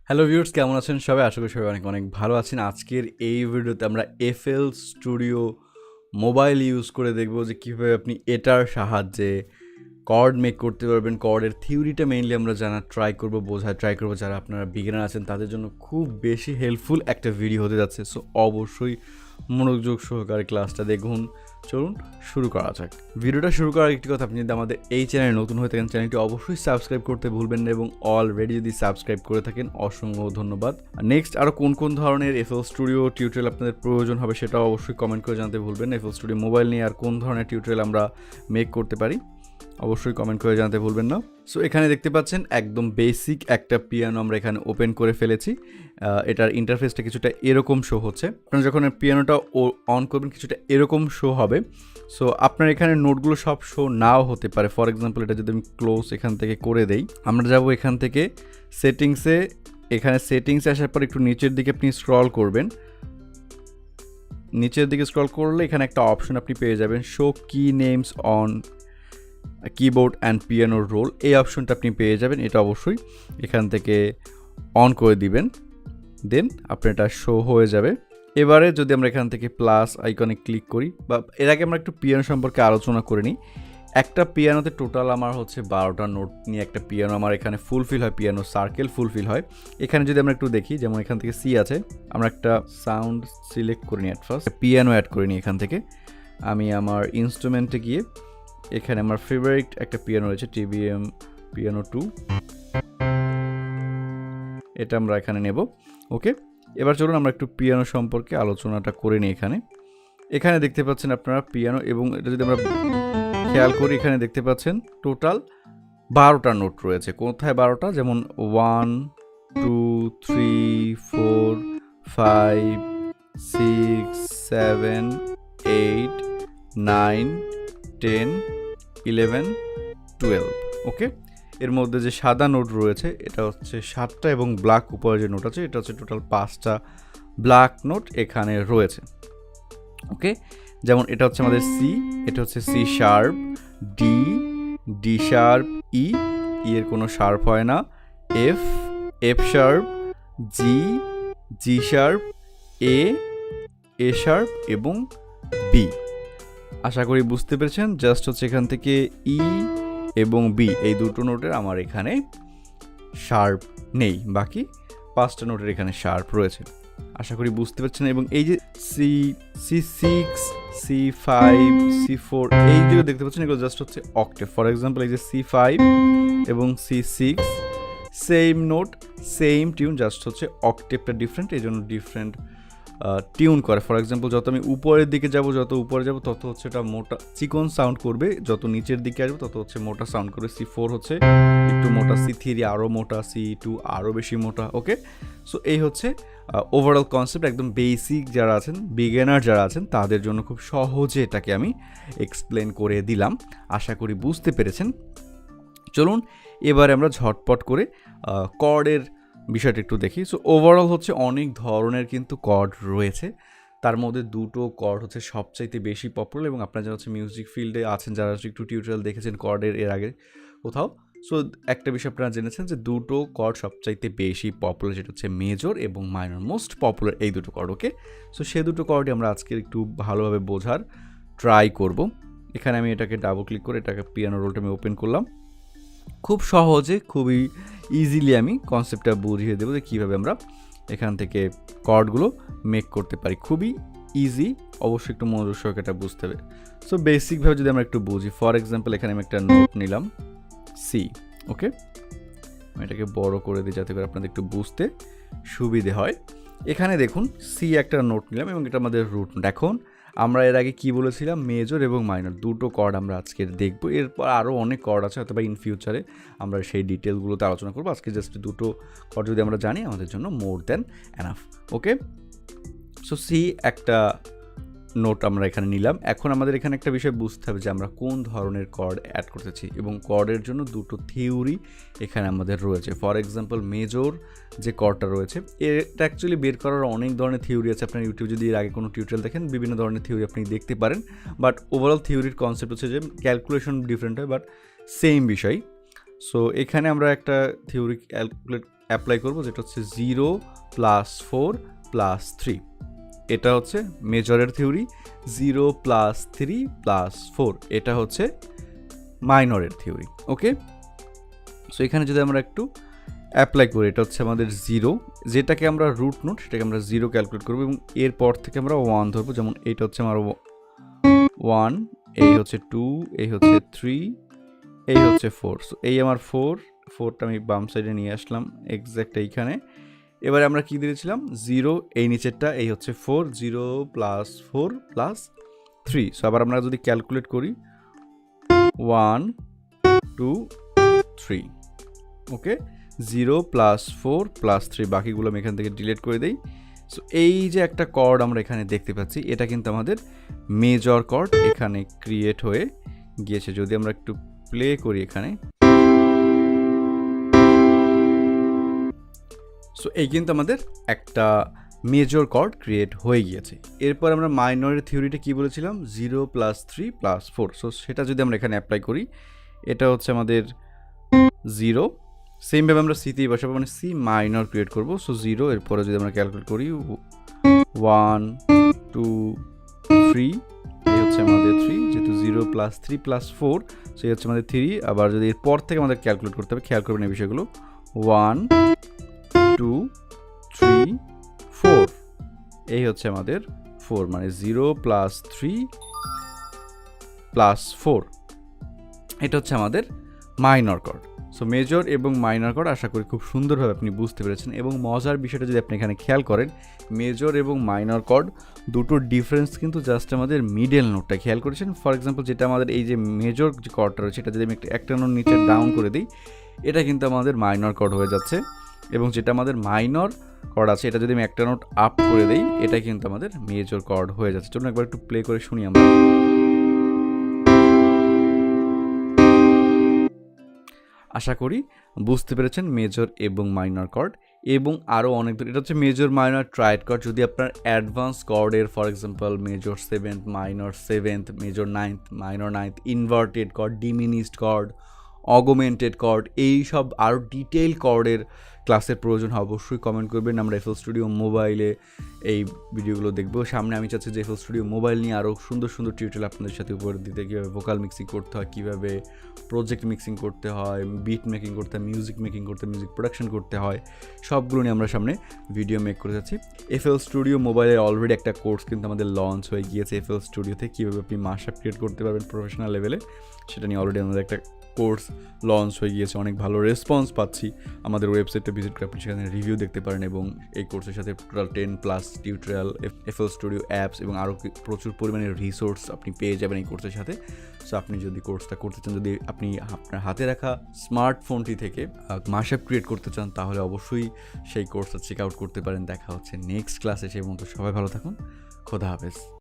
Hello viewers, কেমন আছেন সবাই? আশা করি সবাই অনেক অনেক ভালো আছেন। আজকের এই ভিডিওতে আমরা এফএল স্টুডিও মোবাইল ইউজ করে দেখব যে কীভাবে আপনি এটার সাহায্যে কর্ড মেক করতে পারবেন। কর্ডের থিওরিটা মেইনলি আমরা জানার বোঝার ট্রাই করব। যারা আপনারা বিগিনার আছেন তাদের জন্য খুব বেশি হেল্পফুল একটা ভিডিও হতে যাচ্ছে। সো অবশ্যই মনোযোগ সহকারে ক্লাসটা দেখুন। চলুন শুরু করা যাক। ভিডিওটা শুরু করার একটি কথা, আপনি যদি আমাদের এই চ্যানেলে নতুন হয়ে থাকেন চ্যানেলটি অবশ্যই সাবস্ক্রাইব করতে ভুলবেন না, এবং অলরেডি যদি সাবস্ক্রাইব করে থাকেন অসংখ্য ধন্যবাদ। নেক্সট আরও কোন কোন ধরনের এফএল স্টুডিও টিউটোরিয়াল আপনাদের প্রয়োজন হবে সেটাও অবশ্যই কমেন্ট করে জানাতে ভুলবেন না। এফএল স্টুডিও মোবাইল নিয়ে আর কোন ধরনের টিউটোরিয়াল আমরা মেক করতে পারি অবশ্যই কমেন্ট করে জানাতে ভুলবেন না। সো এখানে দেখতে পাচ্ছেন একদম বেসিক একটা পিয়ানো আমরা এখানে ওপেন করে ফেলেছি। এটার ইন্টারফেসটা কিছুটা এরকম শো হচ্ছে। আপনারা যখন পিয়ানোটা অন করবেন কিছুটা এরকম শো হবে। সো আপনার এখানে নোটগুলো সব শো নাও হতে পারে। ফর এক্সাম্পল এটা যদি আমি ক্লোজ এখান থেকে করে দেই, আমরা যাব এখান থেকে সেটিংসে। এখানে সেটিংসে আসার পর একটু নিচের দিকে আপনি স্ক্রল করবেন। নিচের দিকে স্ক্রল করলে এখানে একটা অপশন আপনি পেয়ে যাবেন, show key names on keyboard and পিয়ানোর রোল। এই অপশনটা আপনি পেয়ে যাবেন। এটা অবশ্যই এখান থেকে অন করে দিবেন, দেন আপনার এটা শো হয়ে যাবে। এবারে যদি আমরা এখান থেকে প্লাস আইকনে ক্লিক করি, বা এর আগে আমরা একটু পিয়ানো সম্পর্কে আলোচনা করে নিই। একটা পিয়ানোতে টোটাল আমার হচ্ছে 12টা নোট নিয়ে একটা পিয়ানো আমার এখানে ফুলফিল হয়, পিয়ানো সার্কেল ফুলফিল হয়। এখানে যদি আমরা একটু দেখি, যেমন এখান থেকে সি আছে, আমরা একটা সাউন্ড সিলেক্ট করে নিই। অ্যাট ফার্স্ট পিয়ানো অ্যাড করে নিই। এখান থেকে আমি আমার ইনস্ট্রুমেন্টে গিয়ে এখানে আমার ফেভারিট একটা পিয়ানো রয়েছে, টিবিএম পিয়ানো 2, এটা আমরা এখানে নেব। ওকে, এবার চলুন আমরা একটু পিয়ানো সম্পর্কে আলোচনাটা করে নিই। এখানে দেখতে পাচ্ছেন আপনারা পিয়ানো, এবং এটা যদি আমরা খেয়াল করি এখানে দেখতে পাচ্ছেন টোটাল 12টা নোট রয়েছে। কোথায় 12টা? যেমন 1 2 3 4 5 6 7 8 9 10 11 12। ওকে, এর মধ্যে যে সাদা নোট রয়েছে এটা হচ্ছে 7টা, এবং ব্ল্যাক উপরে যে নোট আছে এটা হচ্ছে টোটাল 5টা ব্ল্যাক নোট এখানে রয়েছে। ওকে, যেমন এটা হচ্ছে আমাদের সি, এটা হচ্ছে C sharp, D, D sharp, E, এর কোনো শার্প হয় না, F, F sharp, G, G sharp, A, A sharp এবং বি। আশা করি বুঝতে পেরেছেন। জাস্ট হচ্ছে এখান থেকে ই এবং বি এই দুটো নোটের আমার এখানে শার্প নেই, বাকি 5টা নোটের এখানে শার্প রয়েছে। আশা করি বুঝতে পারছেন। এবং এই যে সি, C6, C5, C4 এই যে দেখতে পাচ্ছেন, এগুলো জাস্ট হচ্ছে অক্টেভ। ফর এক্সাম্পল এই যে C5 এবং C6 same note same tune, just হচ্ছে অক্টেভটা ডিফারেন্ট, এই জন্য ডিফারেন্ট টিউন করে। ফর এক্সাম্পল যত আমি উপরের দিকে যাব, যত উপরে যাব তত হচ্ছে এটা মোটা চিকন সাউন্ড করবে, যত নিচের দিকে আসবে তত হচ্ছে মোটা সাউন্ড করবে। C4 হচ্ছে একটু মোটা, C3 আরও মোটা, C2 আরও বেশি মোটা। ওকে, সো এই হচ্ছে ওভারঅল কনসেপ্ট। একদম বেসিক যারা আছেন, বিগিনার যারা আছেন তাদের জন্য খুব সহজে এটাকে আমি এক্সপ্লেন করে দিলাম। আশা করি বুঝতে পেরেছেন। চলুন এবারে আমরা ঝটপট করে কর্ডের বিষয়টা একটু দেখি। সো ওভারঅল হচ্ছে অনেক ধরনের কিন্তু কর্ড রয়েছে, তার মধ্যে দুটো কর্ড হচ্ছে সবচাইতে বেশি পপুলার, এবং আপনারা যারা হচ্ছে মিউজিক ফিল্ডে আছেন, যারা হচ্ছে একটু টিউটোরিয়াল দেখেছেন কর্ডের এর আগে কোথাও, সো একটা বিষয় আপনারা জেনেছেন যে দুটো কর্ড সবচাইতে বেশি পপুলার, যেটা হচ্ছে মেজর এবং মাইনর, মোস্ট পপুলার এই দুটো কর্ড। ওকে, সো সে দুটো কর্ডই আমরা আজকে একটু ভালোভাবে বোঝার ট্রাই করব। এখানে আমি এটাকে ডাবল ক্লিক করে এটাকে পিয়ানো রোলটা আমি ওপেন করলাম। খুব সহজে, খুবই ইজিলি আমি কনসেপ্টটা বুঝিয়ে দেবো যে কীভাবে আমরা এখান থেকে কর্ডগুলো মেক করতে পারি। খুবই ইজি, অবশ্যই একটু মনোযোগ সহকারে এটা বুঝতে হবে। সো বেসিকভাবে যদি আমরা একটু বুঝি, ফর এক্সাম্পল এখানে আমি একটা নোট নিলাম সি। ওকে, আমি এটাকে বড় করে দিই যাতে করে আপনাদের একটু বুঝতে সুবিধে হয়। এখানে দেখুন সি একটা নোট নিলাম, এবং এটা আমাদের রুট নোট। এখন আমরা এর আগে কি বলেছিলাম, মেজর এবং মাইনর দুটো কর্ড আমরা আজকে দেখব। এরপর আরও অনেক কর্ড আছে, হয়তো বা ইন ফিউচারে আমরা সেই ডিটেলসগুলোতে আলোচনা করবো। আজকে জাস্ট দুটো কর্ড যদি আমরা জানি আমাদের জন্য মোর দ্যান এনাফ। ওকে, সো সি একটা নোট আমরা এখানে নিলাম। এখন আমাদের এখানে একটা বিষয় বুঝতে হবে যে আমরা কোন ধরনের কর্ড অ্যাড করতেছি, এবং কর্ডের জন্য দুটো থিওরি এখানে আমাদের রয়েছে। ফর এক্সাম্পল মেজর যে কর্ডটা রয়েছে, এটা অ্যাকচুয়ালি বের করার অনেক ধরনের থিওরি আছে। আপনার ইউটিউব যদি এর আগে কোনো টিউটোরিয়াল দেখেন, বিভিন্ন ধরনের থিওরি আপনি দেখতে পারেন, বাট ওভারঅল থিওরির কনসেপ্ট হচ্ছে যে ক্যালকুলেশন ডিফারেন্ট হয়, বাট সেম বিষয়। সো এখানে আমরা একটা থিওরি ক্যালকুলেট অ্যাপ্লাই করব, যেটা হচ্ছে 0 + 4 + 3। এটা হচ্ছে মেজরের থিওরি। 0 + 3 + 4 এটা হচ্ছে মাইনরের থিওরি। ওকে, সো এখানে যদি আমরা একটু অ্যাপ্লাই করি, এটা হচ্ছে আমাদের 0, যেটাকে আমরা রুট নোট সেটাকে আমরা 0 ক্যালকুলেট করবো এবং এরপর থেকে আমরা 1 ধরবো। যেমন এইটা হচ্ছে আমার 1, এই হচ্ছে 2, এই হচ্ছে 3, এই হচ্ছে 4। সো এই আমার 4টা আমি বাম সাইডে নিয়ে আসলাম এক্স্যাক্ট এইখানে। এবারে আমরা কি দিয়েছিলাম 0, এই নিচেরটা, এই হচ্ছে 4, 0 + 4 + 3। সো আবার আমরা যদি ক্যালকুলেট করি 1 2 3, ওকে, 0 + 4 + 3, বাকিগুলো আমি এখান থেকে ডিলিট করে দিই। সো এই যে একটা কর্ড আমরা এখানে দেখতে পাচ্ছি, এটা কিন্তু আমাদের মেজর কর্ড এখানে ক্রিয়েট হয়ে গিয়েছে। যদি আমরা একটু প্লে করি এখানে, সো এই কিন্তু আমাদের একটা মেজর কর্ড ক্রিয়েট হয়ে গিয়েছে। এরপর আমরা মাইনরের থিওরিটা কি বলেছিলাম, 0 + 3 + 4। সো সেটা যদি আমরা এখানে অ্যাপ্লাই করি, এটা হচ্ছে আমাদের 0। সেমভাবে আমরা সিতেই বসাবো, মানে সি মাইনর ক্রিয়েট করবো। সো 0, এরপরে যদি আমরা ক্যালকুলেট করি 1 2 3, এই হচ্ছে আমাদের 3, যেহেতু 0 + 3 + 4, সো এই হচ্ছে আমাদের 3। আবার যদি এরপর থেকে আমাদের ক্যালকুলেট করতে হবে, খেয়াল করবেন এই বিষয়গুলো, 1 2 3 4, এই হচ্ছে আমাদের 4, মানে 0 + 3 + 4, এটা হচ্ছে আমাদের মাইনর কর্ড। সো মেজর এবং মাইনর কর্ড আশা করি খুব সুন্দরভাবে আপনি বুঝতে পেরেছেন। এবং মজার বিষয়টা যদি আপনি এখানে খেয়াল করেন, মেজর এবং মাইনর কর্ড দুটোর ডিফারেন্স কিন্তু জাস্ট আমাদের মিডল নোটটা খেয়াল করেছেন। ফর এক্সাম্পল, যেটা আমাদের এই যে মেজর যে কর্ডটা রয়েছে, এটা যদি আমি একটা নোট নিচে ডাউন করে দিই, এটা কিন্তু আমাদের মাইনর কর্ড হয়ে যাচ্ছে। এবং যেটা আমাদের মাইনর কর্ড আছে, এটা যদি আমি একটা নোট আপ করে দিই, এটা কিন্তু আমাদের মেজর কর্ড হয়ে যাচ্ছে। চলুন একবার একটু প্লে করে শুনি আমরা। আশা করি বুঝতে পেরেছেন মেজর এবং মাইনর কর্ড। এবং আরও অনেক, এটা হচ্ছে মেজর মাইনর ট্রাইড কর্ড। যদি আপনার অ্যাডভান্স কর্ডের, for example major 7th, minor 7th, major 9th, minor 9th, inverted chord, diminished chord, augmented chord, এই সব আরও ডিটেইল কর্ডের ক্লাসের প্রয়োজন হয়, অবশ্যই কমেন্ট করবেন। আমরা FL Studio মোবাইলে এই ভিডিওগুলো দেখবো। সামনে আমি চাচ্ছি যে FL Studio মোবাইল নিয়ে আরও সুন্দর সুন্দর টিউটোরিয়াল আপনাদের সাথে উপরে দিতে, কীভাবে ভোকাল মিক্সিং করতে হয়, কীভাবে প্রজেক্ট মিক্সিং করতে হয়, বিট মেকিং করতে হয়, মিউজিক মেকিং করতে, মিউজিক প্রোডাকশন করতে হয়, সবগুলো নিয়ে আমরা সামনে ভিডিও মেক করে যাচ্ছি। FL Studio মোবাইলে অলরেডি একটা কোর্স কিন্তু আমাদের লঞ্চ হয়ে গিয়েছে FL Studioতে, কীভাবে আপনি মাশআপ ক্রিয়েট করতে পারবেন প্রফেশনাল লেভেলে, সেটা নিয়ে অলরেডি আমাদের একটা কোর্স লঞ্চ হয়ে গিয়েছে। অনেক ভালো রেসপন্স পাচ্ছি। আমাদের ওয়েবসাইটে ভিজিট করে আপনি সেখানে রিভিউ দেখতে পারেন। এবং এই কোর্সের সাথে total 10+ tutorial, FL Studio apps এবং আরও প্রচুর পরিমাণে রিসোর্স আপনি পেয়ে যাবেন এই কোর্সের সাথে। সো আপনি যদি কোর্সটা করতে চান, যদি আপনি আপনার হাতে রাখা স্মার্টফোনটি থেকে মাশআপ ক্রিয়েট করতে চান, তাহলে অবশ্যই সেই কোর্সটা চেক আউট করতে পারেন। দেখা হচ্ছে নেক্সট ক্লাসে। সেই মতো সবাই ভালো থাকুন। খোদা হাফেজ।